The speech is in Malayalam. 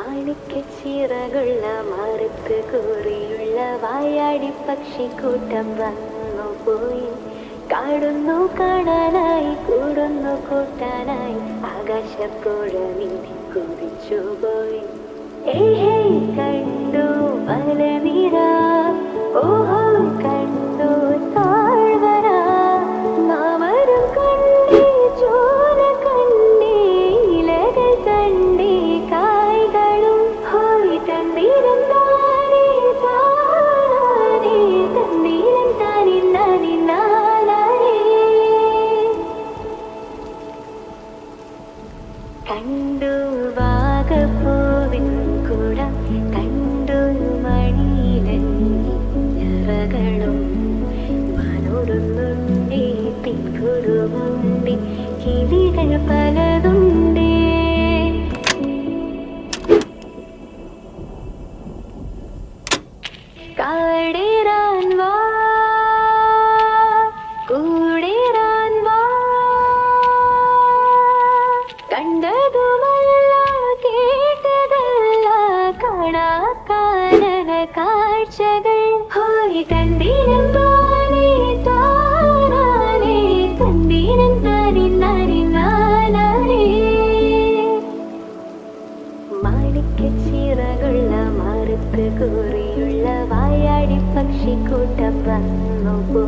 മാണിക്കച്ചിറകുള്ള മറുത്ത് കോറിയുള്ള വായാടി പക്ഷിക്കൂട്ടം വന്നു പോയി. കാണുന്നു കാണാനായി കൂടുന്നു കൂട്ടാനായി ആകാശപ്പുഴ നീന്തി കുതിച്ചുപോയി. കണ്ടു മലനിര, ഓഹോ കണ്ടു താഴ്വര, മാമരം കണ്ടേ ചോല കണ്ടേ ഇലകൾ കണ്ടേ കായ്കളും ഹോയ് തണ്ണീരം താനേ താനേ തണ്ണീരം താനേ നാനേ നാനേ. കണ്ടു വാഗപ്പൂവിൻ കുടം, കണ്ടു മണിയിലഞ്ഞറകളും, മനോടുന്നുണ്ടേ തിൻകുറുമുണ്ടേ കിളികൾ പലതുണ്ടേ. കാടേറാൻ വാ കൂടേറാൻ വാ, കണ്ടതുമല്ല കേട്ടതല്ല കാണാ കാനന കാഴ്ചകൾ ഹോയ് തണ്ടീനം താനേ താനേ തണ്ടീനം താനേ നാനേ നാനേ. മാണിക്കച്ചിറകുള്ള മറുത്ത് കോറിയുള്ള വായാടി പക്ഷിക്കൂട്ടം വന്നു പോയി.